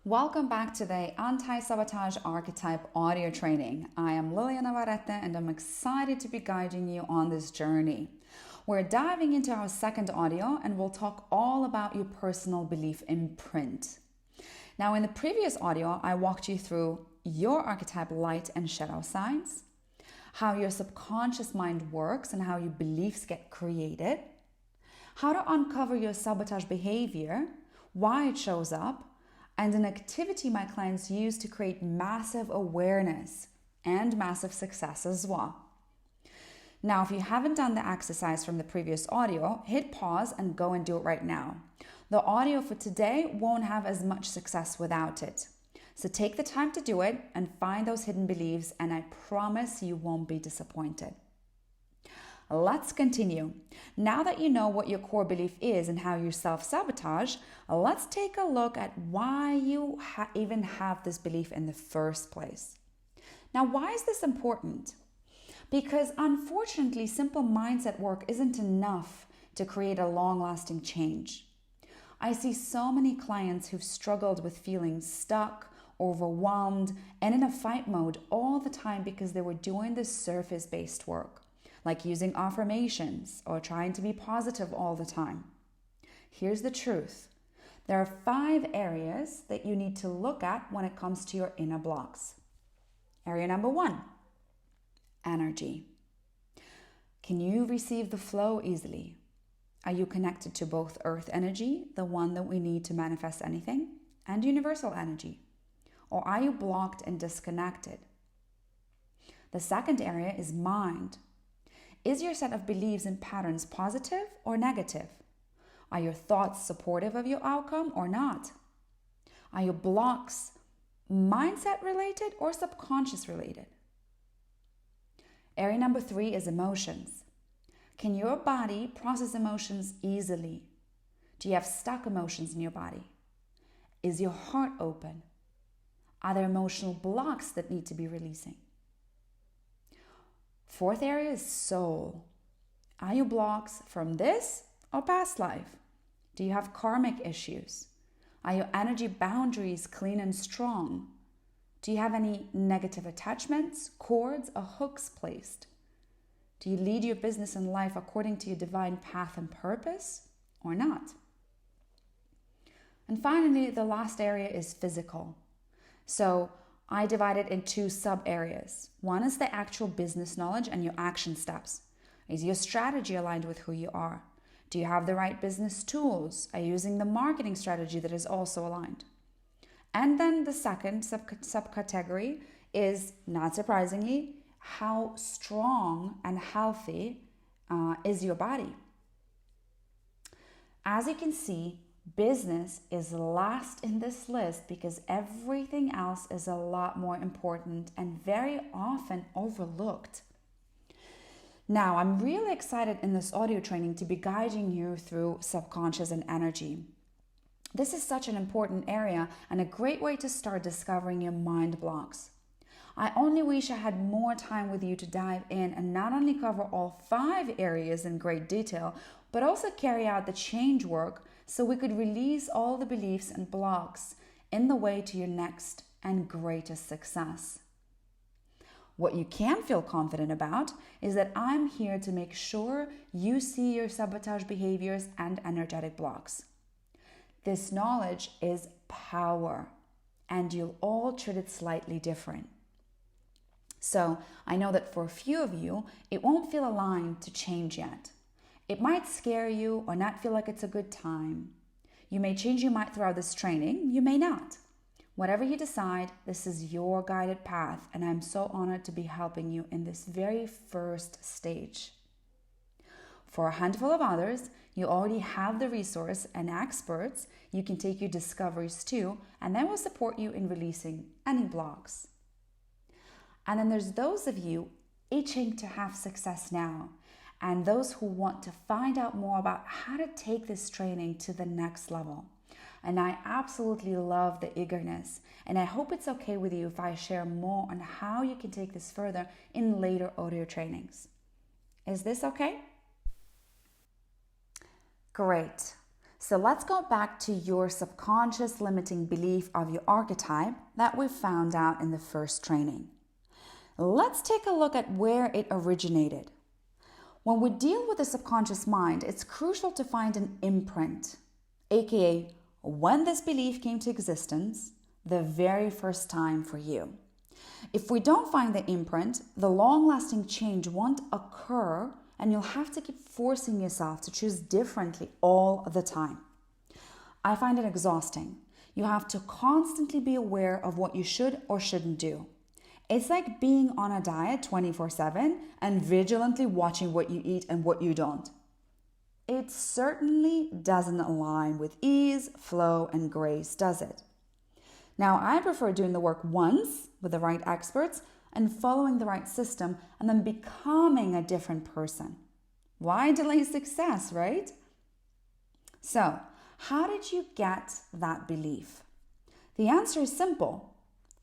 Welcome back to the Anti-Sabotage Archetype audio training. I am Liliana Varete and I'm excited to be guiding you on this journey. We're diving into our second audio and we'll talk all about your personal belief imprint. Now, in the previous audio, I walked you through your archetype light and shadow signs, how your subconscious mind works and how your beliefs get created, how to uncover your sabotage behavior, why it shows up, and an activity my clients use to create massive awareness and massive success as well. Now, if you haven't done the exercise from the previous audio, hit pause and go and do it right now. The audio for today won't have as much success without it. So take the time to do it and find those hidden beliefs, and I promise you won't be disappointed. Let's continue. Now that you know what your core belief is and how you self-sabotage, let's take a look at why you even have this belief in the first place. Now, why is this important? Because unfortunately, simple mindset work isn't enough to create a long-lasting change. I see so many clients who've struggled with feeling stuck, overwhelmed, and in a fight mode all the time because they were doing this surface-based work, like using affirmations or trying to be positive all the time. Here's the truth. There are 5 areas that you need to look at when it comes to your inner blocks. Area number 1, energy. Can you receive the flow easily? Are you connected to both earth energy, the one that we need to manifest anything, and universal energy? Or are you blocked and disconnected? The second area is mind. Is your set of beliefs and patterns positive or negative? Are your thoughts supportive of your outcome or not? Are your blocks mindset related or subconscious related? Area number 3 is emotions. Can your body process emotions easily? Do you have stuck emotions in your body? Is your heart open? Are there emotional blocks that need to be releasing? 4th area is soul. Are your blocks from this or past life? Do you have karmic issues? Are your energy boundaries clean and strong? Do you have any negative attachments, cords, or hooks placed? Do you lead your business and life according to your divine path and purpose or not? And finally, the last area is physical. So I divide it in 2 sub-areas. One is the actual business knowledge and your action steps. Is your strategy aligned with who you are? Do you have the right business tools? Are you using the marketing strategy that is also aligned? And then the second subcategory is, not surprisingly, how strong and healthy is your body? As you can see, business is last in this list because everything else is a lot more important and very often overlooked. Now, I'm really excited in this audio training to be guiding you through subconscious and energy. This is such an important area and a great way to start discovering your mind blocks. I only wish I had more time with you to dive in and not only cover all 5 areas in great detail, but also carry out the change work so we could release all the beliefs and blocks in the way to your next and greatest success. What you can feel confident about is that I'm here to make sure you see your sabotage behaviors and energetic blocks. This knowledge is power, and you'll all treat it slightly different. So I know that for a few of you, it won't feel aligned to change yet. It might scare you or not feel like it's a good time. You may change your mind throughout this training, you may not. Whatever you decide, this is your guided path, and I'm so honored to be helping you in this very first stage. For a handful of others, you already have the resource and experts you can take your discoveries to, and they will support you in releasing any blocks. And then there's those of you itching to have success now, and those who want to find out more about how to take this training to the next level. And I absolutely love the eagerness, and I hope it's okay with you if I share more on how you can take this further in later audio trainings. Is this okay? Great. So let's go back to your subconscious limiting belief of your archetype that we found out in the first training. Let's take a look at where it originated. When we deal with the subconscious mind, it's crucial to find an imprint, aka when this belief came to existence the very first time for you. If we don't find the imprint, the long-lasting change won't occur, and you'll have to keep forcing yourself to choose differently all the time. I find it exhausting. You have to constantly be aware of what you should or shouldn't do. It's like being on a diet 24/7 and vigilantly watching what you eat and what you don't. It certainly doesn't align with ease, flow, and grace, does it? Now, I prefer doing the work once with the right experts and following the right system and then becoming a different person. Why delay success, right? So, how did you get that belief? The answer is simple: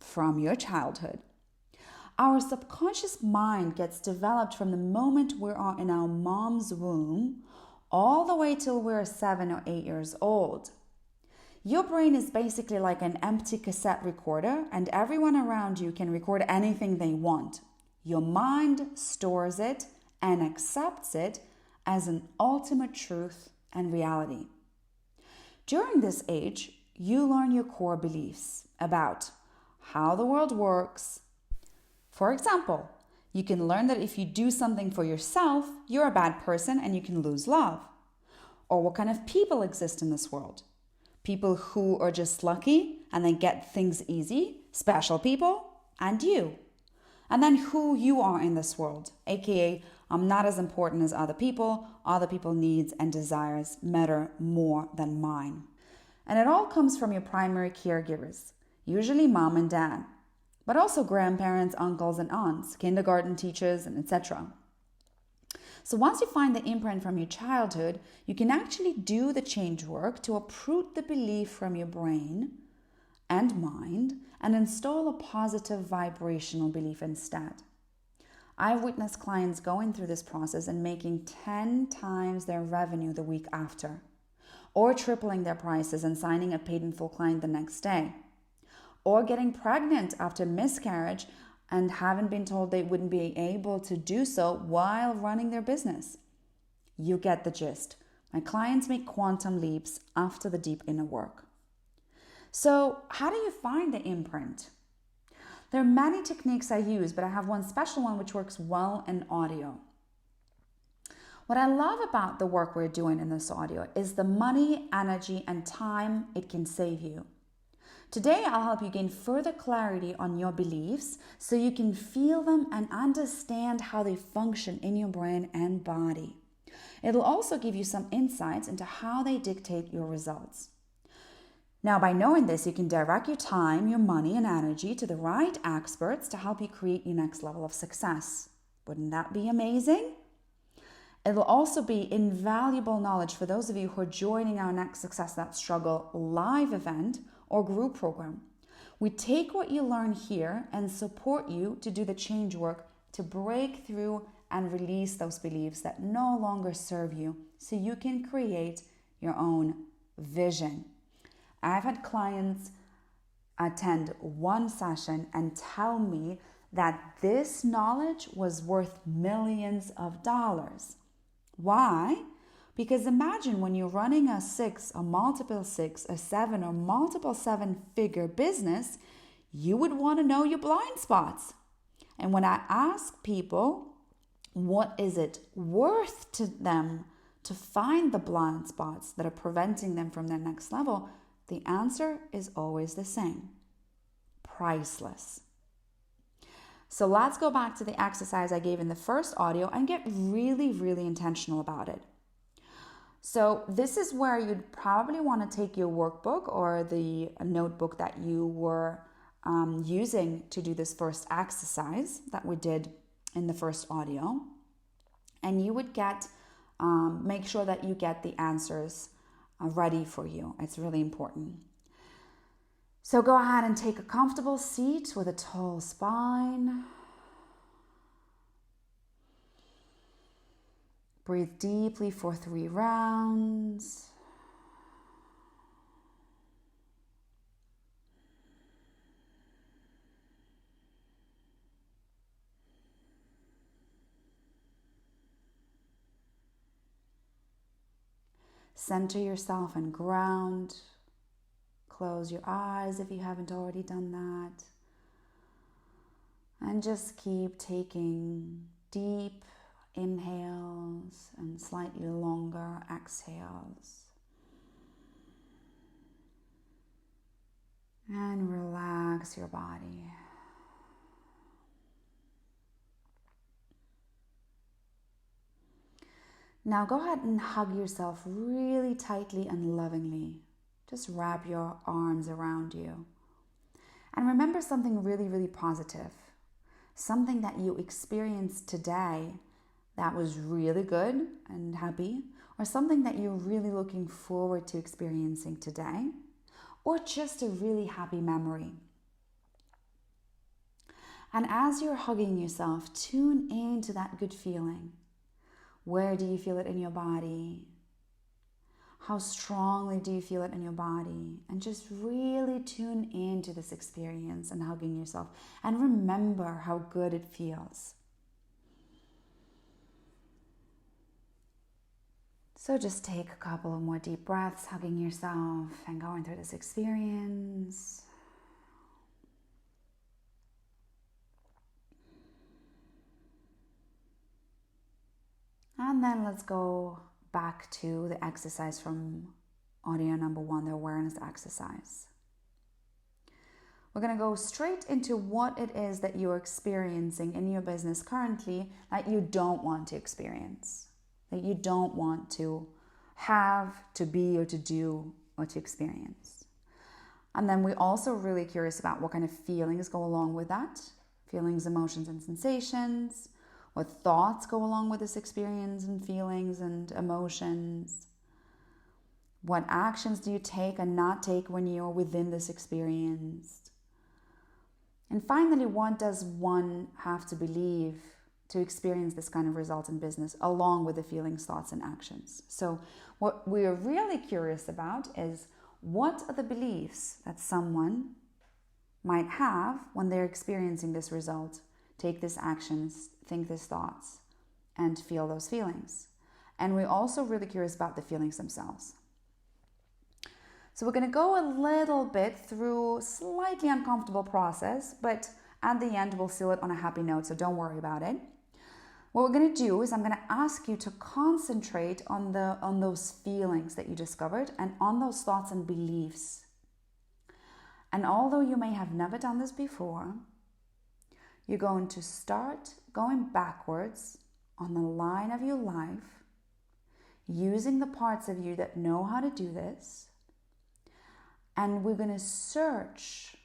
from your childhood. Our subconscious mind gets developed from the moment we are in our mom's womb all the way till we're 7 or 8 years old. Your brain is basically like an empty cassette recorder, and everyone around you can record anything they want. Your mind stores it and accepts it as an ultimate truth and reality. During this age, you learn your core beliefs about how the world works. For example, you can learn that if you do something for yourself, you're a bad person and you can lose love. Or what kind of people exist in this world. People who are just lucky and they get things easy, special people, and you. And then who you are in this world, aka I'm not as important as other people's needs and desires matter more than mine. And it all comes from your primary caregivers, usually mom and dad, but also grandparents, uncles and aunts, kindergarten teachers, and etc. So once you find the imprint from your childhood, you can actually do the change work to uproot the belief from your brain and mind and install a positive vibrational belief instead. I've witnessed clients going through this process and making 10 times their revenue the week after, or tripling their prices and signing a paid in full client the next day, or getting pregnant after miscarriage and haven't been told they wouldn't be able to do so while running their business. You get the gist. My clients make quantum leaps after the deep inner work. So how do you find the imprint? There are many techniques I use, but I have one special one which works well in audio. What I love about the work we're doing in this audio is the money, energy, and time it can save you. Today, I'll help you gain further clarity on your beliefs so you can feel them and understand how they function in your brain and body. It'll also give you some insights into how they dictate your results. Now, by knowing this, you can direct your time, your money, and energy to the right experts to help you create your next level of success. Wouldn't that be amazing? It'll also be invaluable knowledge for those of you who are joining our Next Success That Struggle live event or group program. We take what you learn here and support you to do the change work to break through and release those beliefs that no longer serve you so you can create your own vision. I've had clients attend one session and tell me that this knowledge was worth millions of dollars. Why? Because imagine when you're running a 6, a multiple 6, a 7, or multiple 7-figure business, you would want to know your blind spots. And when I ask people, what is it worth to them to find the blind spots that are preventing them from their next level, the answer is always the same: priceless. So let's go back to the exercise I gave in the first audio and get really, really intentional about it. So this is where you'd probably want to take your workbook or the notebook that you were using to do this first exercise that we did in the first audio. And you would make sure that you get the answers ready for you. It's really important. So go ahead and take a comfortable seat with a tall spine. Breathe deeply for 3 rounds. Center yourself and ground. Close your eyes if you haven't already done that. And just keep taking deep inhales and slightly longer exhales. And relax your body. Now go ahead and hug yourself really tightly and lovingly. Just wrap your arms around you. And remember something really, really positive. Something that you experienced today that was really good and happy, or something that you're really looking forward to experiencing today, or just a really happy memory. And as you're hugging yourself, tune into that good feeling. Where do you feel it in your body? How strongly do you feel it in your body? And just really tune into this experience and hugging yourself. And remember how good it feels. So just take a couple of more deep breaths, hugging yourself and going through this experience. And then let's go back to the exercise from audio number 1, the awareness exercise. We're going to go straight into what it is that you're experiencing in your business currently that you don't want to experience, that you don't want to have, to be, or to do, or to experience. And then we're also really curious about what kind of feelings go along with that, feelings, emotions, and sensations. What thoughts go along with this experience and feelings and emotions? What actions do you take and not take when you're within this experience? And finally, what does one have to believe to experience this kind of result in business, along with the feelings, thoughts, and actions? So what we're really curious about is, what are the beliefs that someone might have when they're experiencing this result, take these actions, think these thoughts, and feel those feelings? And we're also really curious about the feelings themselves. So we're going to go a little bit through a slightly uncomfortable process, but at the end we'll seal it on a happy note, so don't worry about it. What we're going to do is I'm going to ask you to concentrate on those feelings that you discovered and on those thoughts and beliefs. And although you may have never done this before, you're going to start going backwards on the line of your life, using the parts of you that know how to do this. And we're going to search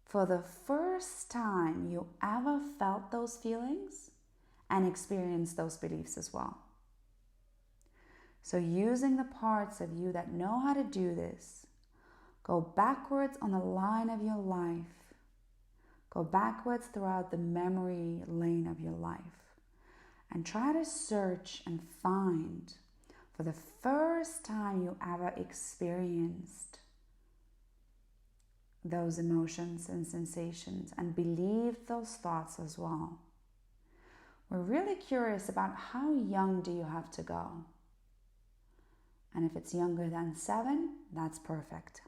for the first time you ever felt those feelings and experienced those beliefs as well. So using the parts of you that know how to do this, go backwards on the line of your life. Go backwards throughout the memory lane of your life. And try to search and find for the first time you ever experienced those emotions and sensations and believed those thoughts as well. We're really curious about how young do you have to go? And if it's younger than 7, that's perfect.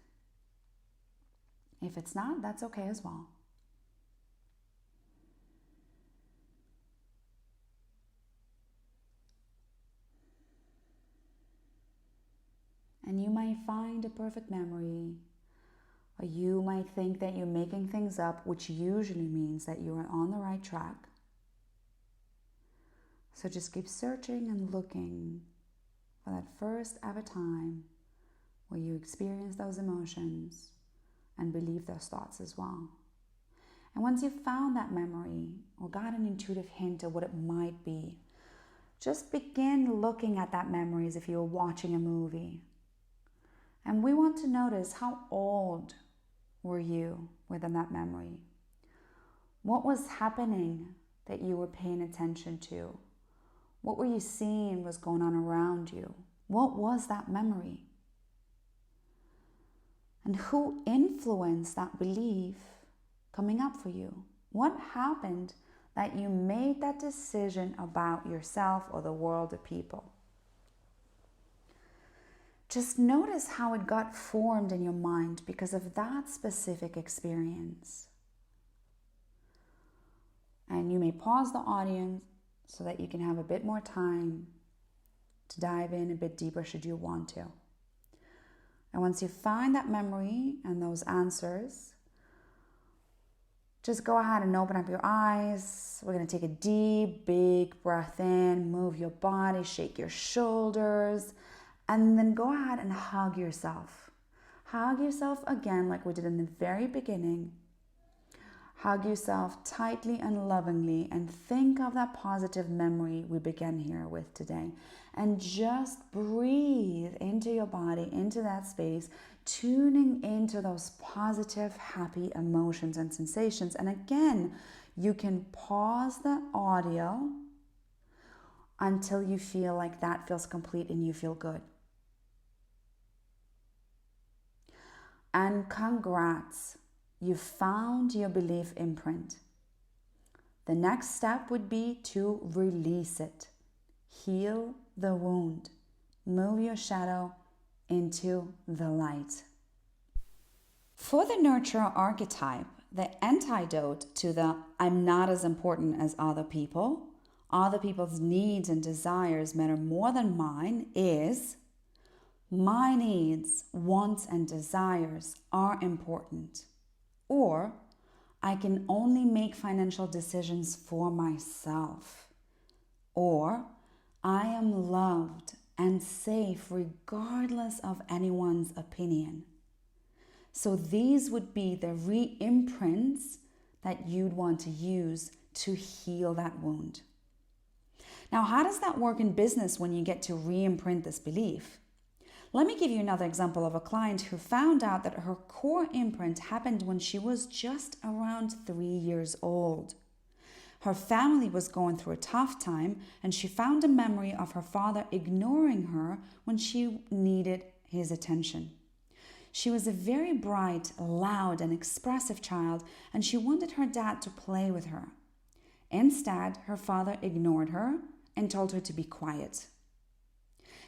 If it's not, that's okay as well. And you might find a perfect memory, or you might think that you're making things up, which usually means that you are on the right track. So just keep searching and looking for that first ever time where you experience those emotions and believe those thoughts as well. And once you've found that memory or got an intuitive hint of what it might be, just begin looking at that memory as if you were watching a movie. And we want to notice, how old were you within that memory? What was happening that you were paying attention to? What were you seeing was going on around you? What was that memory? And who influenced that belief coming up for you? What happened that you made that decision about yourself or the world or people? Just notice how it got formed in your mind because of that specific experience. And you may pause the audio so that you can have a bit more time to dive in a bit deeper should you want to. And once you find that memory and those answers, just go ahead and open up your eyes. We're going to take a deep, big breath in, move your body, shake your shoulders, and then go ahead and hug yourself. Hug yourself again like we did in the very beginning. Hug yourself tightly and lovingly and think of that positive memory we began here with today. And just breathe into your body, into that space, tuning into those positive, happy emotions and sensations. And again, you can pause the audio until you feel like that feels complete and you feel good. And congrats, you found your belief imprint. The next step would be to release it. Heal the wound. Move your shadow into the light. For the nurturer archetype, the antidote to the I'm not as important as other people's needs and desires matter more than mine is my needs, wants, and desires are important. Or I can only make financial decisions for myself. Or I am loved and safe regardless of anyone's opinion. So these would be the re-imprints that you'd want to use to heal that wound. Now, how does that work in business when you get to re-imprint this belief? Let me give you another example of a client who found out that her core imprint happened when she was just around 3 years old. Her family was going through a tough time, and she found a memory of her father ignoring her when she needed his attention. She was a very bright, loud, and expressive child, and she wanted her dad to play with her. Instead, her father ignored her and told her to be quiet.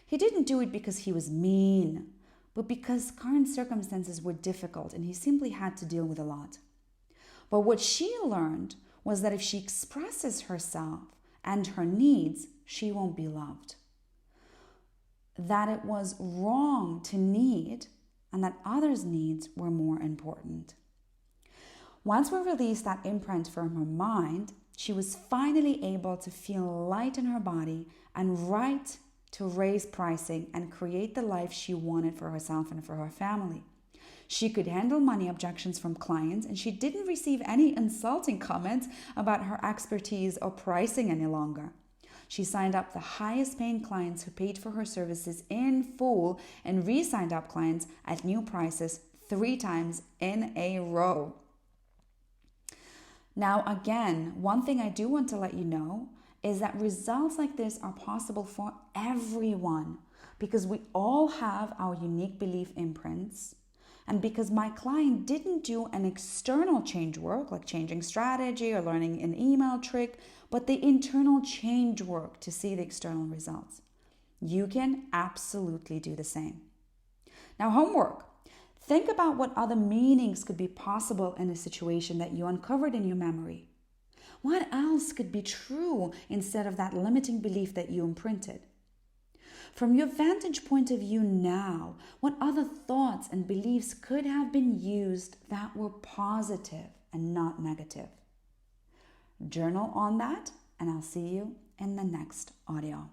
He didn't do it because he was mean, but because current circumstances were difficult and he simply had to deal with a lot. But what she learned was that if she expresses herself and her needs, she won't be loved. That it was wrong to need and that others' needs were more important. Once we released that imprint from her mind, she was finally able to feel light in her body and right to raise pricing and create the life she wanted for herself and for her family. She could handle money objections from clients, and she didn't receive any insulting comments about her expertise or pricing any longer. She signed up the highest paying clients who paid for her services in full and re-signed up clients at new prices 3 times in a row. Now, again, one thing I do want to let you know is that results like this are possible for everyone because we all have our unique belief imprints. And because my client didn't do an external change work, like changing strategy or learning an email trick, but the internal change work to see the external results. You can absolutely do the same. Now, homework. Think about what other meanings could be possible in a situation that you uncovered in your memory. What else could be true instead of that limiting belief that you imprinted? From your vantage point of view now, what other thoughts and beliefs could have been used that were positive and not negative? Journal on that, and I'll see you in the next audio.